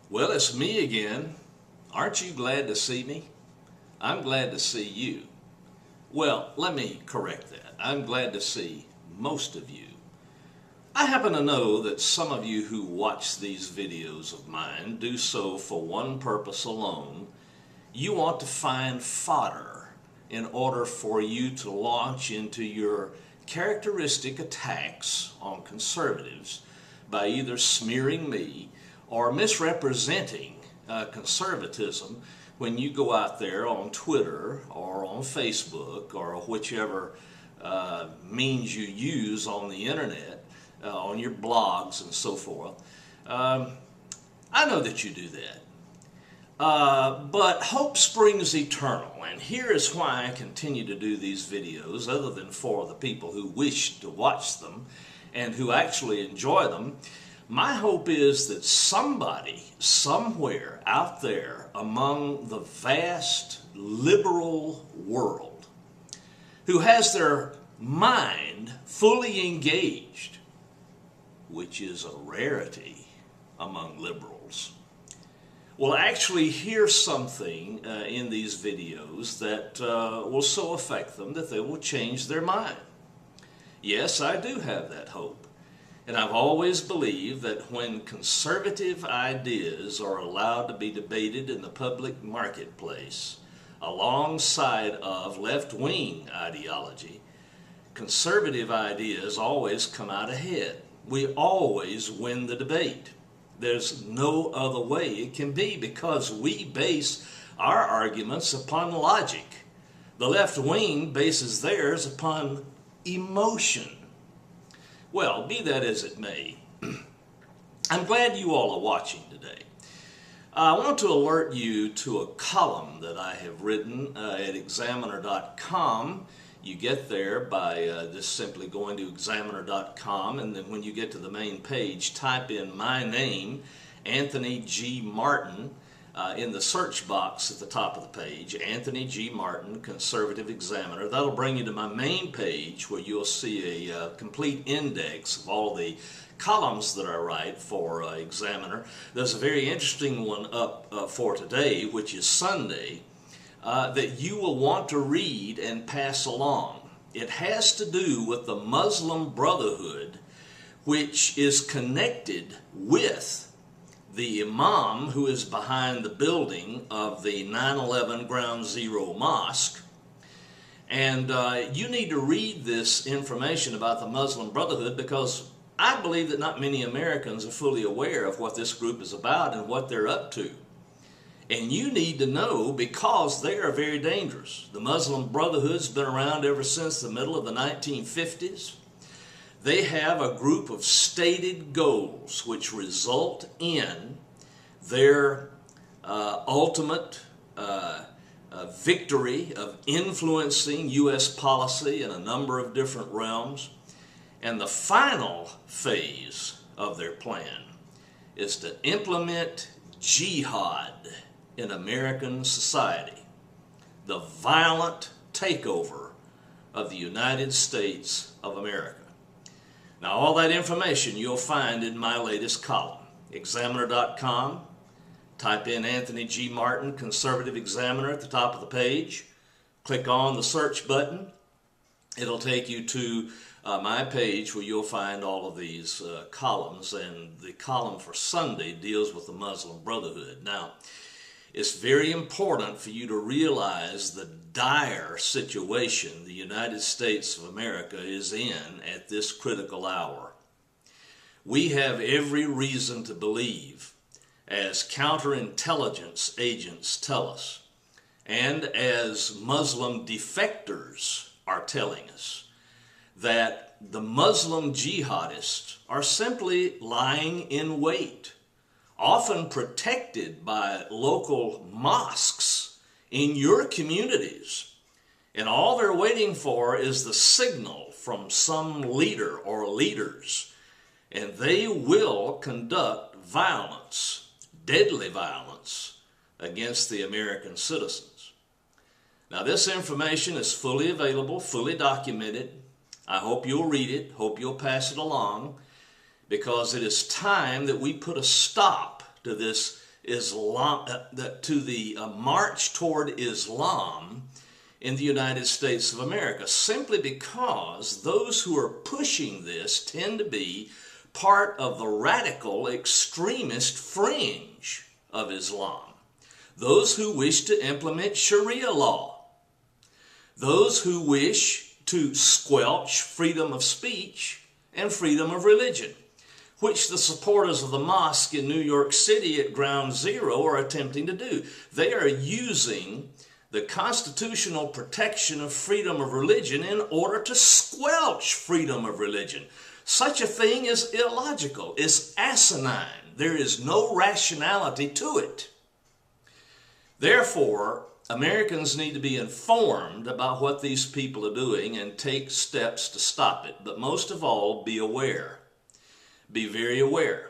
Well, it's me again. Aren't you glad to see me? I'm glad to see you. Well, let me correct that. I'm glad to see most of you. I happen to know that some of you who watch these videos of mine do so for one purpose alone. You want to find fodder in order for you to launch into your characteristic attacks on conservatives by either smearing me or misrepresenting conservatism when you go out there on Twitter or on Facebook or whichever means you use on the internet, on your blogs and so forth. I know that you do that. But hope springs eternal, and here is why I continue to do these videos, other than for the people who wish to watch them and who actually enjoy them. My hope is that somebody, somewhere out there among the vast liberal world, who has their mind fully engaged, which is a rarity among liberals, will actually hear something in these videos that will so affect them that they will change their mind. Yes, I do have that hope. And I've always believed that when conservative ideas are allowed to be debated in the public marketplace alongside of left-wing ideology, conservative ideas always come out ahead. We always win the debate. There's no other way it can be, because we base our arguments upon logic. The left wing bases theirs upon emotion. Well, be that as it may, I'm glad you all are watching today. I want to alert you to a column that I have written at examiner.com. You get there by just simply going to examiner.com, and then when you get to the main page, type in my name, Anthony G. Martin, in the search box at the top of the page, Anthony G. Martin, Conservative Examiner. That'll bring you to my main page, where you'll see a complete index of all the columns that I write for Examiner. There's a very interesting one up for today, which is Sunday, that you will want to read and pass along. It has to do with the Muslim Brotherhood, which is connected with the imam who is behind the building of the 9/11 Ground Zero Mosque. And you need to read this information about the Muslim Brotherhood, because I believe that not many Americans are fully aware of what this group is about and what they're up to. And you need to know, because they are very dangerous. The Muslim Brotherhood's been around ever since the middle of the 1950s. They have a group of stated goals which result in their ultimate victory of influencing U.S. policy in a number of different realms. And the final phase of their plan is to implement jihad in American society, the violent takeover of the United States of America. Now, all that information you'll find in my latest column, examiner.com. Type in Anthony G. Martin, Conservative Examiner, at the top of the page. Click on the search button. It'll take you to my page, where you'll find all of these columns, and the column for Sunday deals with the Muslim Brotherhood. Now, it's very important for you to realize the dire situation the United States of America is in at this critical hour. We have every reason to believe, as counterintelligence agents tell us, and as Muslim defectors are telling us, that the Muslim jihadists are simply lying in wait, often protected by local mosques in your communities. And all they're waiting for is the signal from some leader or leaders. And they will conduct violence, deadly violence, against the American citizens. Now, this information is fully available, fully documented. I hope you'll read it, hope you'll pass it along, because it is time that we put a stop to this Islam, to the march toward Islam in the United States of America, simply because those who are pushing this tend to be part of the radical extremist fringe of Islam. Those who wish to implement Sharia law, those who wish to squelch freedom of speech and freedom of religion, which the supporters of the mosque in New York City at Ground Zero are attempting to do. They are using the constitutional protection of freedom of religion in order to squelch freedom of religion. Such a thing is illogical. It's asinine. There is no rationality to it. Therefore, Americans need to be informed about what these people are doing and take steps to stop it. But most of all, be aware. Be very aware.